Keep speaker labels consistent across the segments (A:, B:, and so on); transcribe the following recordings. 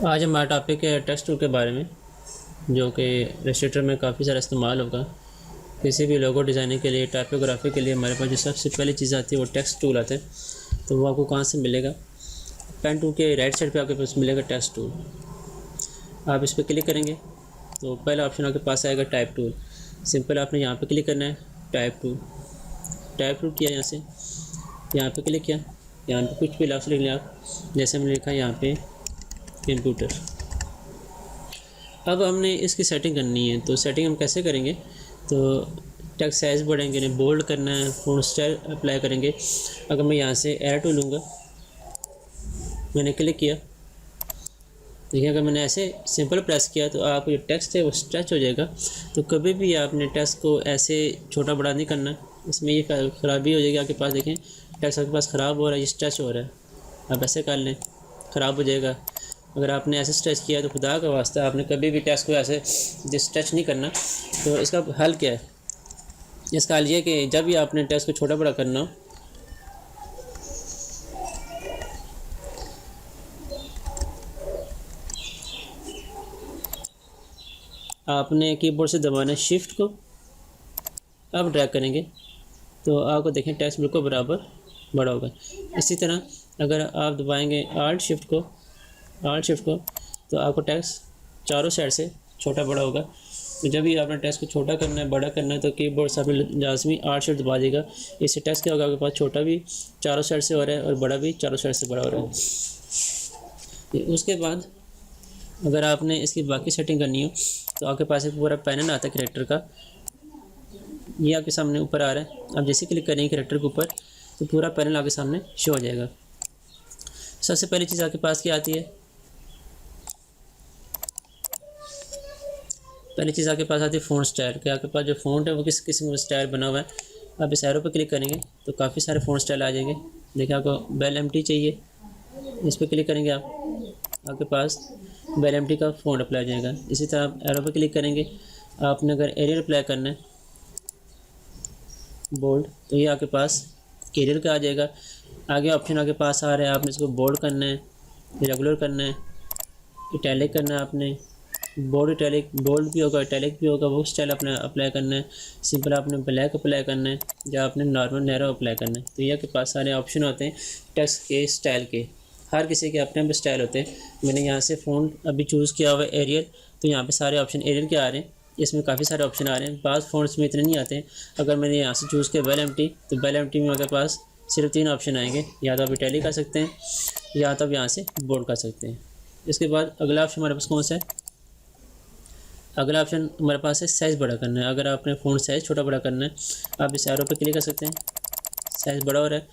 A: आज हमारा टॉपिक है टेक्स्ट टूल के बारे में, जो कि इलस्ट्रेटर में काफ़ी सारा इस्तेमाल होगा। किसी भी लोगो डिज़ाइनिंग के लिए, टाइपोग्राफी के लिए हमारे पास जो सबसे पहली चीज़ आती है वो टेक्स्ट टूल आता है। तो वो आपको कहाँ से मिलेगा? पेन टूल के राइट साइड पे आपके पास मिलेगा टेक्स्ट टूल। आप इस पर क्लिक करेंगे तो पहला ऑप्शन आपके पास आएगा टाइप टूल। सिंपल आपने यहाँ पर क्लिक करना है, टाइप टूल किया, यहाँ पर क्लिक किया। यहाँ पर कुछ भी लफ्ज़ लिख लिया आप, जैसे हमने लिखा यहाँ पे कंप्यूटर। अब हमने इसकी सेटिंग करनी है, तो सेटिंग हम कैसे करेंगे? तो टेक्स्ट साइज़ बढ़ेंगे, ने बोल्ड करना है, फ़ॉन्ट स्टाइल अप्लाई करेंगे। अगर मैं यहाँ से एरो टूल लूँगा, मैंने क्लिक किया, देखिए अगर मैंने ऐसे सिंपल प्रेस किया तो आप जो टेक्स्ट है वो स्ट्रेच हो जाएगा। तो कभी भी आपने टेक्स्ट को ऐसे छोटा बड़ा नहीं करना, इसमें ये ख़राबी हो जाएगी। आपके पास देखें टेक्स्ट आपके पास ख़राब हो रहा है, ये स्ट्रेच हो रहा है। आप ऐसे कर लें, ख़राब हो जाएगा। अगर आपने ऐसे स्ट्रेच किया तो खुदा का वास्ता आपने कभी भी टेक्स्ट को ऐसे स्ट्रेच नहीं करना। तो इसका हल क्या है? इसका हल ये कि जब भी आपने टेक्स्ट को छोटा बड़ा करना हो, आपने कीबोर्ड से दबाना है शिफ्ट को, अब ड्रैग करेंगे तो आपको देखें टेक्स्ट बिल्कुल बराबर बड़ा होगा। इसी तरह अगर आप दबाएंगे आल्ट शिफ्ट को तो आपको टेक्स्ट चारों साइड से छोटा बड़ा होगा। तो जब भी आपने टेक्स्ट को छोटा करना है, बड़ा करना है, तो कीबोर्ड से आपने लाजमी आल्ट शिफ्ट दबा देगा। इससे टेक्स्ट क्या होगा, आपके पास छोटा भी चारों साइड से हो रहा है और बड़ा भी चारों साइड से बड़ा हो रहा है। उसके बाद अगर आपने इसकी बाकी सेटिंग करनी हो तो आपके पास एक पूरा पैनल आता है कैरेक्टर का, ये आपके सामने ऊपर आ रहा है। आप जैसे क्लिक करेंगे कैरेक्टर के ऊपर तो पूरा पैनल आपके सामने शो हो जाएगा। सबसे पहली चीज़ आपके पास क्या आती है? पहली चीज़ आपके पास आती है फ़ॉन्ट स्टाइल। कि आपके पास जो फ़ॉन्ट है वो किस किस्म का स्टाइल बना हुआ है। आप इस एरो पर क्लिक करेंगे तो काफ़ी सारे फ़ॉन्ट स्टाइल आ जाएंगे। देखिए आपको बेल एम्प्टी चाहिए, इस पर क्लिक करेंगे आपके पास बेल एम्प्टी का फ़ॉन्ट अप्लाई हो जाएगा। इसी तरह आप एरो पर क्लिक करेंगे, आपने अगर एरियल अप्लाई करना है बोल्ड, तो ये आपके पास एरियल का आ जाएगा। आगे ऑप्शन आपके पास आ रहा है, आपने इसको बोल्ड करना है, रेगुलर करना है, इटैलिक करना है। आपने बोल्ड इटैलिक, बोल्ड भी होगा इटैलिक भी होगा, वो स्टाइल अपने अप्लाई करना है। सिंपल आपने ब्लैक अप्लाई करना है या आपने नॉर्मल नैरो अप्लाई करना है। तो ये आपके पास सारे ऑप्शन होते हैं टेक्स्ट के स्टाइल के। हर किसी के अपने अपने स्टाइल होते हैं। मैंने यहाँ से फ़ॉन्ट अभी चूज़ किया हुआ है एरियल, तो यहाँ पे सारे ऑप्शन एरियल के आ रहे हैं। इसमें काफ़ी सारे ऑप्शन आ रहे हैं, बाज़ फ़ॉन्ट्स में इतने नहीं आते हैं। अगर मैंने यहाँ से चूज़ किया बेल एम्प्टी, तो बेल एम्प्टी में आपके पास सिर्फ 3 ऑप्शन आएंगे, या तो आप इटैलिक कर सकते हैं या तो आप यहाँ से बोल्ड कर सकते हैं। इसके बाद अगला ऑप्शन हमारे पास कौन सा है? अगला ऑप्शन हमारे पास है साइज़ बड़ा करना है। अगर आपने फ़ॉन्ट साइज़ छोटा बड़ा करना है, आप इस एरो पर क्लिक कर सकते हैं, साइज़ बड़ा हो रहा है,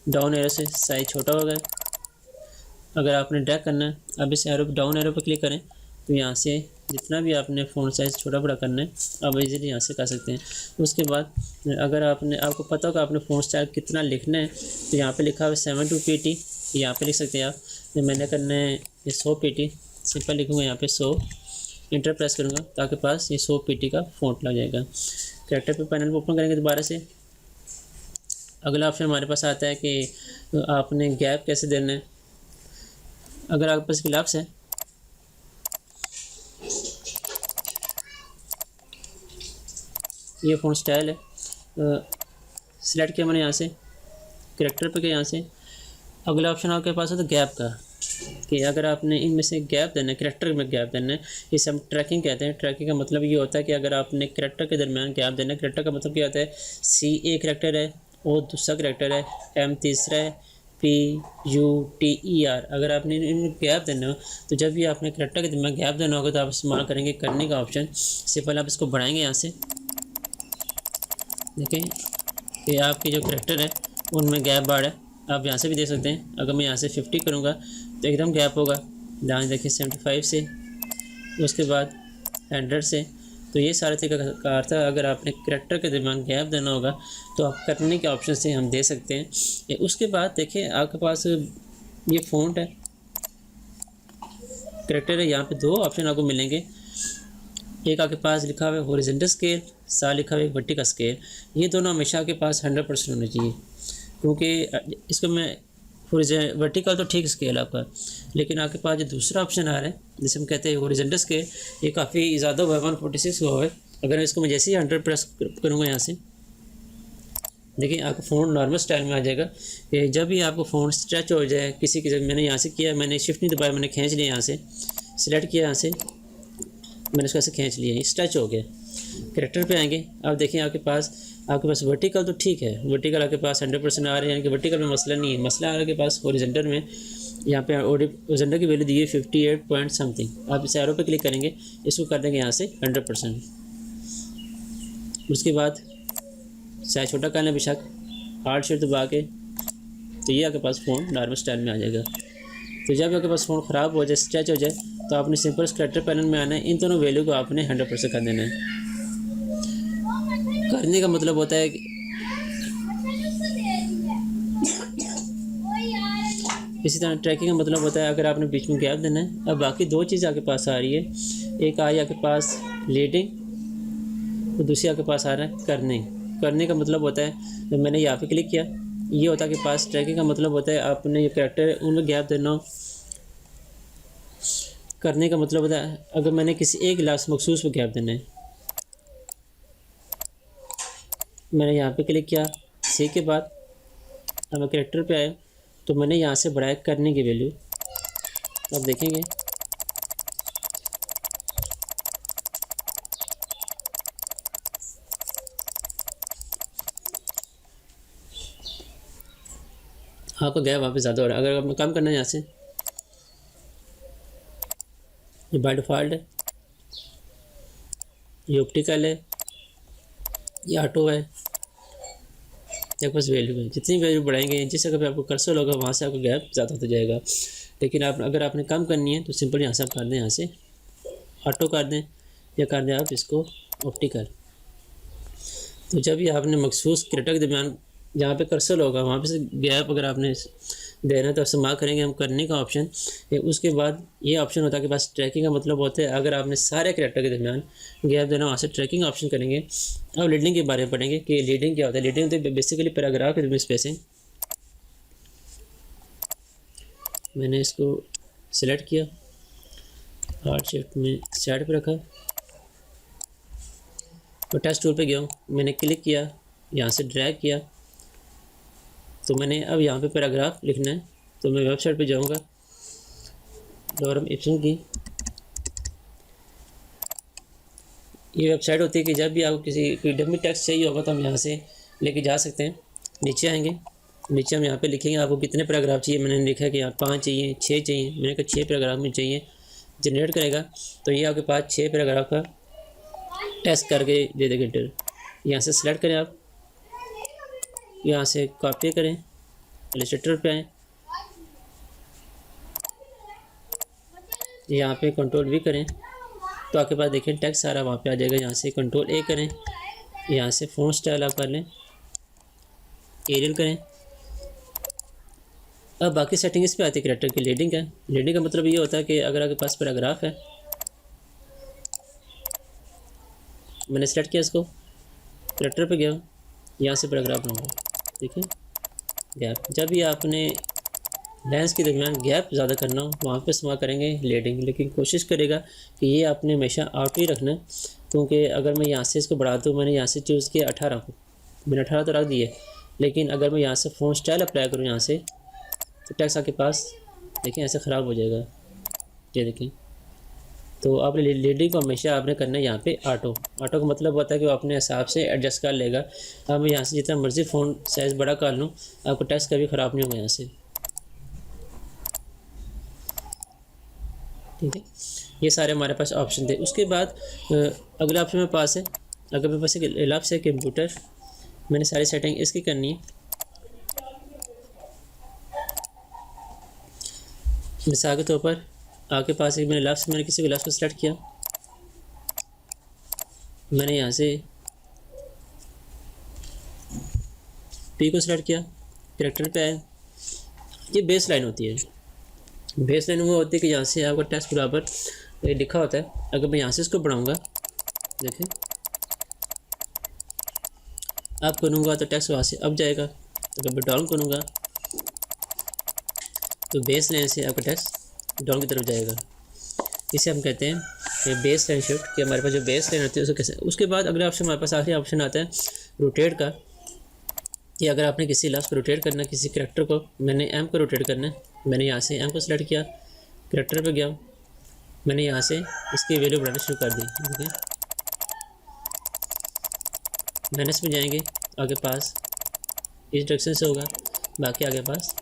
A: डाउन एरो से साइज़ छोटा हो गया। अगर आपने ड्रैग करना है, अब इस एरो डाउन एरो पर क्लिक करें तो यहाँ से जितना भी आपने फ़ॉन्ट साइज़ छोटा बड़ा करना है आप इजीली यहाँ से कर सकते हैं। उसके बाद अगर आपको पता होगा आपने फ़ॉन्ट स्टाइल कितना लिखना है, तो यहाँ पे लिखा हुआ है 7 pt, यहाँ पे लिख सकते हैं आप। तो मैंने करना है ये 100 pt, सिंपल लिखूँगा यहाँ पे 100, इंटर प्रेस करूँगा तो आपके पास ये 100 pt का फ़ॉन्ट लग जाएगा। कैरेक्टर पे पैनल ओपन करेंगे दोबारा से। अगला ऑप्शन हमारे पास आता है कि आपने गैप कैसे देना है। अगर आपके पास गिलाफ्स है, ये फ़ॉन्ट स्टाइल है, सिलेक्ट किया मैंने यहाँ से, कैरेक्टर पे गया यहाँ से। अगला ऑप्शन आपके पास है तो गैप का, कि अगर आपने इनमें से गैप देना है, कैरेक्टर में गैप देना है, इसे हम ट्रैकिंग कहते हैं। ट्रैकिंग का मतलब ये होता है कि अगर आपने कैरेक्टर के दरमियान गैप देना है, कैरेक्टर का मतलब क्या होता है, CA कैरेक्टर है, O दूसरा कैरेक्टर है, M तीसरा है, PUTER। अगर आपने इनमें गैप देना हो तो जब भी आपने कैरेक्टर के दरमियान गैप देना होगा तो आप इस्तेमाल करेंगे करने का ऑप्शन। सिंपल आप इसको बढ़ाएंगे यहाँ से, देखें कि आपके जो कैरेक्टर है उनमें गैप बढ़ है। आप यहाँ से भी देख सकते हैं। अगर मैं यहाँ से 50 करूँगा तो एकदम गैप होगा। यहाँ देखिए 75 से, उसके बाद 100 से। तो ये सारे तरीका था। अगर आपने कैरेक्टर के दरमियान गैप देना होगा तो आप करने के ऑप्शन से हम दे सकते हैं। उसके बाद देखिए आपके पास ये फ़ॉन्ट है, कैरेक्टर है, यहाँ पे 2 ऑप्शन आपको मिलेंगे। एक आपके पास लिखा हुआ है हॉरिजॉन्टल स्केल, साथ लिखा हुआ है वर्टिकल स्केल। ये दोनों हमेशा आपके पास 100% होने चाहिए, क्योंकि इसको मैं वर्टिकल तो ठीक स्केल आपका, लेकिन आपके पास जो दूसरा ऑप्शन आ रहा है जिसे हम कहते हैं हॉरिजॉन्टल स्केल, ये काफ़ी ज़्यादा हुआ है, 146 हुआ है। अगर इसको मैं जैसे ही 100 प्रेस करूँगा यहाँ से, देखिए आपका फ़ोन नॉर्मल स्टाइल में आ जाएगा। कि जब भी आपको फ़ोन स्ट्रेच हो जाए किसी की, मैंने यहाँ से किया, मैंने शिफ्ट नहीं दबाया, मैंने खींच लिया, यहाँ से सिलेक्ट किया, यहाँ से मैंने इसको ऐसे खींच लिया, ये स्ट्रेच हो गया। कैरेक्टर पे आएंगे, आप देखिए आपके पास वर्टिकल तो ठीक है, वर्टिकल आपके पास 100% आ रहे हैं, यानी कि वर्टिकल में मसला नहीं है। मसला आ रहा है आपके पास हॉरिजॉन्टल में। यहाँ पे हॉरिजॉन्टल की वैल्यू दी है 58 पॉइंट समथिंग। आप इस एरो पे क्लिक करेंगे, इसको कर देंगे यहाँ से 100%। उसके बाद चाहे छोटा कर लें बेशक, हार्ड शेड दबा के, तो ये आपके पास फ़ोन नॉर्मल स्टाइल में आ जाएगा। तो जब आपके पास फ़ोन ख़राब हो जाए, स्ट्रेच हो जाए, तो आपने सिंपल कैरेक्टर पैनल में आना है, इन दोनों वैल्यू को आपने 100% कर देना है। करने का मतलब होता है कि इसी तरह ट्रैकिंग का मतलब होता है अगर आपने बीच में गैप देना है। अब बाकी दो चीज़ आपके पास आ रही है, एक आई आपके पास लीडिंग, तो दूसरी आपके पास आ रहा है करने का मतलब होता है जब मैंने यहाँ पे क्लिक किया, ये होता है कि पास। ट्रैकिंग का मतलब होता है आपने ये कैरेक्टर उनमें गैप देना हो। करने का मतलब होता है अगर मैंने किसी एक लास्ट मखसूस पे गैप देना है, मैंने यहाँ पे क्लिक किया, सी के बाद अब मैं कैरेक्टर पे आया, तो मैंने यहाँ से बढ़ाया करने की वैल्यू। अब देखेंगे आपका गैप वहाँ पे ज़्यादा हो रहा है। अगर आपने कम करना है यहाँ से, ये बाय डिफ़ॉल्ट है, ये ऑप्टिकल है, ये ऑटो है, आपके पास वैल्यू है। जितनी वैल्यू बढ़ाएंगे, जिस जगह पे आपको कर्सर होगा वहाँ से आपका गैप ज़्यादा होता जाएगा। लेकिन अगर आपने कम करनी है तो सिंपल यहाँ से आप कर दें, यहाँ से ऑटो कर दें, या कर दें आप इसको ऑप्टिकल। तो जब ये आपने मखसूस कैरेक्टर के दरमियान जहाँ पे कर्सर होगा वहाँ पे से गैप अगर आपने देना है तो इस्तेमाल करेंगे हम करने का ऑप्शन। उसके बाद ये ऑप्शन होता है कि बस ट्रैकिंग का मतलब होता है अगर आपने सारे कैरेक्टर के दरमियान गैप देना, वहाँ से ट्रैकिंग ऑप्शन करेंगे। अब लीडिंग के बारे में पढ़ेंगे कि लीडिंग क्या होता है। लीडिंग तो बेसिकली पैराग्राफ के दरमियान स्पेसिंग। मैंने इसको सिलेक्ट किया, हार्ड शिफ्ट में साइड पर रखा, तो टेक्स्ट टूल पे गया हूँ, मैंने क्लिक किया, यहाँ से ड्रैग किया, तो मैंने अब यहाँ पे पैराग्राफ लिखना है। तो मैं वेबसाइट पे जाऊँगा, लॉरेम इप्सन की ये वेबसाइट होती है कि जब भी आपको कोई डमी टेक्स्ट चाहिए होगा तो हम यहाँ से लेके जा सकते हैं। नीचे आएंगे, नीचे हम यहाँ पे लिखेंगे आपको कितने पैराग्राफ चाहिए। मैंने लिखा है कि यहाँ 5 चाहिए, 6 चाहिए, मैंने कहा 6 पैराग्राफ में चाहिए। जनरेट करेगा तो ये आपके पास 6 पैराग्राफ का टेस्ट करके दे देगा इंटर। यहाँ से सिलेक्ट करें, आप यहाँ से कॉपी करें, इलस्ट्रेटर पे आएँ, यहाँ पे कंट्रोल भी करें तो आपके पास देखें टेक्स्ट सारा वहाँ पे आ जाएगा। यहाँ से कंट्रोल ए करें, यहाँ से फ़ॉन्ट स्टाइल आप कर लें, एरियल करें। अब बाकी सेटिंग इस पे आती है कैरेक्टर की। लीडिंग है, लीडिंग का मतलब ये होता है कि अगर आपके पास पैराग्राफ है, मैंने सेलेक्ट किया इसको, कैरेक्टर पे गया, यहाँ से पैराग्राफ बनाऊंगा, देखिए गैप। जब भी आपने लाइन्स के दरमियान गैप ज़्यादा करना हो वहाँ पे इस्तेमाल करेंगे लीडिंग। लेकिन कोशिश करेगा कि ये आपने हमेशा आउट ही रखना है, क्योंकि अगर मैं यहाँ से इसको बढ़ा दूँ, मैंने यहाँ से चूज़ किया 18 को, मैंने 18 तो रख दिए, लेकिन अगर मैं यहाँ से फ़ॉन्ट स्टाइल अप्लाई करूँ यहाँ से, तो टेक्स्ट आपके पास देखें ऐसे ख़राब हो जाएगा। ये देखें, तो आपने लीडिंग को हमेशा आपने करना है यहाँ पे ऑटो। ऑटो का मतलब होता है कि वो अपने हिसाब से एडजस्ट कर लेगा। अब मैं यहाँ से जितना मर्ज़ी फ़ॉन्ट साइज़ बड़ा कर लूँ, आपको टेक्स्ट कभी ख़राब नहीं होगा यहाँ से, ठीक है। ये सारे हमारे पास ऑप्शन थे। उसके बाद अगला ऑप्शन मेरे पास है, अगर मेरे पास एक लैपटॉप है कंप्यूटर, मैंने सारी सेटिंग इसकी करनी है। मिसाल के तौर पर आपके पास एक मैंने लैपटॉप, मैंने किसी को लैपटॉप सेलेक्ट किया, मैंने यहाँ से पी को सिलेक्ट किया, कैरेक्टर पे आए। ये बेस लाइन होती है। बेस लाइन वो होती है कि यहाँ से आपका टेक्स्ट बराबर लिखा होता है। अगर मैं यहाँ से इसको बढ़ाऊँगा, देखें अप करूँगा तो टेक्स्ट वहाँ से अप जाएगा। अगर मैं डाउन करूँगा तो बेस लाइन से आपका टेक्स्ट डाउन की तरफ जाएगा। इसे हम कहते हैं ये बेस लाइन शिफ्ट, कि हमारे पास जो बेस लाइन होती है उसको कैसे। उसके बाद अगला ऑप्शन हमारे पास आखिरी ऑप्शन आता है रोटेट का, कि अगर आपने किसी लफ्ज़ को रोटेट करना है, किसी करैक्टर को, मैंने एम को रोटेट करना है, मैंने यहाँ से एम को सिलेक्ट किया, करैक्टर पे गया, मैंने यहाँ से इसकी वैल्यू बढ़ाना शुरू कर दी। ठीक है, माइनस में जाएंगे, आगे पास इस डायरेक्शन से होगा, बाकी आगे पास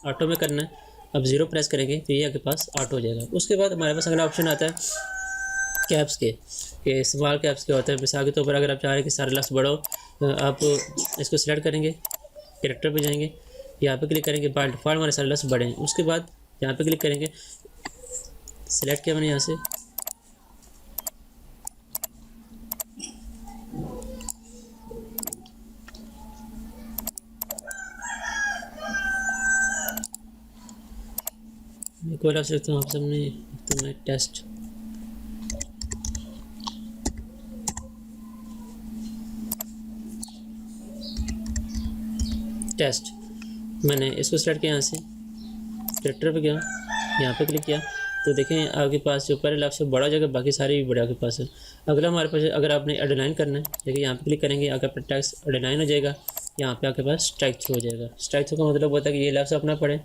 A: ऑटो में करना है। अब 0 प्रेस करेंगे तो ये आगे पास ऑटो हो जाएगा। उसके बाद हमारे पास अगला ऑप्शन आता है कैप्स के स्मॉल कैप्स के होते हैं। मिसाल के तौर पर अगर आप चाह रहे हैं कि सारे लफ्ज़ बढ़ो, आप इसको सिलेक्ट करेंगे, कैरेक्टर पे जाएंगे, यहाँ पे क्लिक करेंगे, बाय डिफ़ॉल्ट हमारे सारे लफ्ज़ बढ़े हैं। उसके बाद यहाँ पे क्लिक करेंगे, सिलेक्ट किया मैंने यहाँ से, कोई लफ्ज़ लिखता हूँ आप सामने, तो मैं टेस्ट, मैंने इसको सेलेक्ट किया, यहाँ से कैरेक्टर पे गया, यहाँ पे क्लिक किया, तो देखें आपके पास जो पहले लफ्ज़ बड़ा जगह, बाकी सारे भी बड़े आपके पास है। अगला हमारे पास अगर आपने अंडरलाइन करना है, देखिए यहाँ पे क्लिक करेंगे, अगर आपका टेक्स्ट अंडरलाइन हो जाएगा, यहाँ पे आपके पास स्ट्राइक थ्रू हो जाएगा। स्ट्राइक थ्रू का मतलब होता है कि ये लफ्ज़ अपना पढ़े,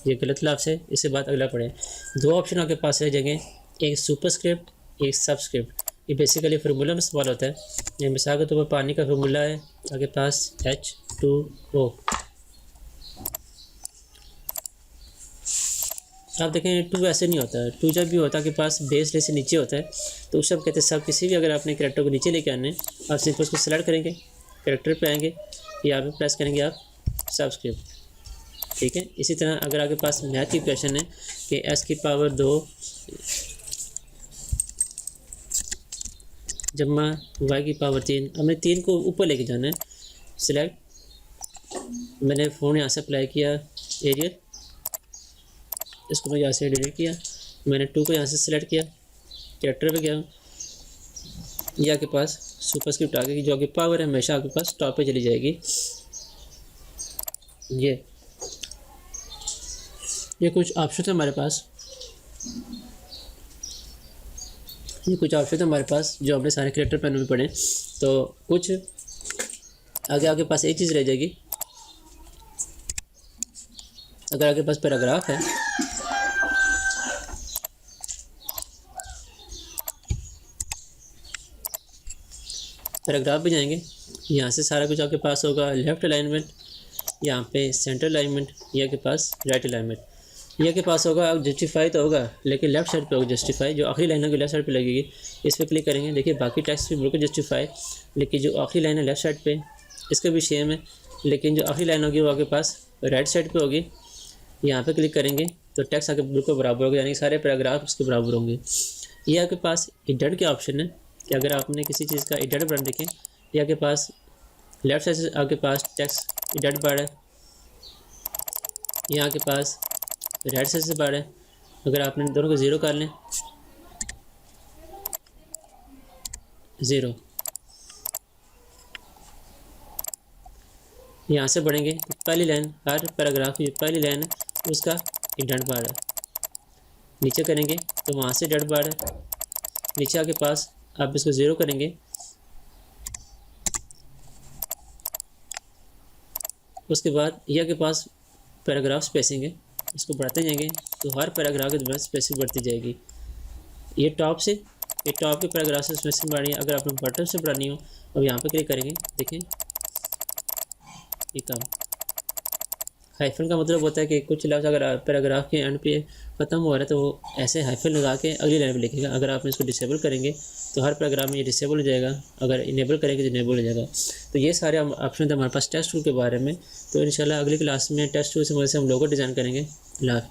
A: ये गलत लफ्ज़ है, इससे बात अगला पढ़े। दो ऑप्शन आपके पास रह जाएंगे, एक सुपरस्क्रिप्ट, एक सबस्क्रिप्ट। ये बेसिकली फार्मूला में इस्तेमाल होता है। ये मिसाल के तौर पर पानी का फार्मूला है आपके पास H2O। आप देखें 2 ऐसे नहीं होता है। 2 जब भी होता है आपके पास बेस ले से नीचे होता है, तो उस सब कहते हैं सब। किसी भी अगर आपने कैरेक्टर को नीचे लेके आने, आप सिंपल उसको सेलेक्ट करेंगे, कैरेक्टर पे आएंगे, यहाँ पे प्रेस करेंगे आप सबस्क्रिप्ट। ठीक है, इसी तरह अगर आपके पास मैथ की क्वेश्चन है कि s की पावर 2 जमा y की पावर 3, हमने 3 को ऊपर लेके जाना है। सिलेक्ट, मैंने फ़ोन यहाँ से अप्लाई किया, एरियल, इसको मैं यहाँ से डिलीट किया, मैंने 2 को यहाँ से सिलेक्ट किया, कैरेक्टर पे गया, ये आपके पास सुपरस्क्रिप्ट आ गई, जो आपकी पावर है हमेशा आपके पास टॉप पे चली जाएगी। ये कुछ ऑप्शन है हमारे पास, ये कुछ ऑप्शन है हमारे पास जो हमने सारे कैरेक्टर पैनल में पढ़े। तो कुछ आगे आपके पास एक चीज़ रह जाएगी, अगर आपके पास पैराग्राफ है, पैराग्राफ पे जाएंगे, यहाँ से सारा कुछ आपके पास होगा। लेफ़्ट अलाइनमेंट, यहाँ पे सेंटर अलाइनमेंट, ये के पास राइट अलाइनमेंट, ये के पास होगा। जस्टिफाई तो होगा लेकिन लेफ्ट साइड पे होगा जस्टिफाई, जो आखिरी लाइन होगी लेफ्ट साइड पे लगेगी। इस पर क्लिक करेंगे, देखिए बाकी टेक्स्ट भी बिल्कुल जस्टिफाई, लेकिन जो आखिरी लाइन है लेफ्ट साइड पे, इसका भी सेम है, लेकिन जो आखिरी लाइन होगी वो आपके पास राइट साइड पे होगी। यहाँ पे क्लिक करेंगे तो टेक्स्ट आके बिल्कुल बराबर होगा, यानी कि सारे पैराग्राफ उसके बराबर होंगे। ये आपके पास एडिट के ऑप्शन है कि अगर आपने किसी चीज़ का एडिट बटन देखें, ये आपके पास लेफ्ट साइड से आपके पास टेक्स्ट एडिट बार है, यहाँ आपके पास राइट साइड से बार है। अगर आपने दोनों को 0 कर लें, 0, यहाँ से बढ़ेंगे तो पहली लाइन, हर पैराग्राफ की जो पहली लाइन है उसका एडिट बार है। नीचे करेंगे तो वहाँ से एडिट बार है, नीचे आके पास आप इसको 0 करेंगे, उसके बाद ये के पास पैराग्राफ स्पेसिंग है, इसको बढ़ाते जाएंगे तो हर पैराग्राफ के दौरान स्पेसिंग बढ़ती जाएगी। ये टॉप से, ये टॉप के पैराग्राफ से स्पेसिंग बढ़ानी है। अगर आपने बटन से बढ़ानी हो, अब यहाँ पे क्लिक करेंगे, देखें ये काम। हाइफन का मतलब होता है कि कुछ लफ्ज़ अगर पैराग्राफ के एंड पे ख़त्म हो रहा है तो वो ऐसे हाइफन लगा के अगली लाइन पे लिखेगा। अगर आप इसको डिसेबल करेंगे तो हर पैराग्राफ में ये डिसेबल हो जाएगा, अगर इनेबल करेंगे तो इनेबल हो जाएगा। तो ये सारे ऑप्शन थे हमारे पास टेक्स्ट टूल के बारे में। तो इंशाल्लाह अगली क्लास में टेक्स्ट टूल से मदद से हम लोगो डिज़ाइन करेंगे। अल्लाह हाफ़िज़।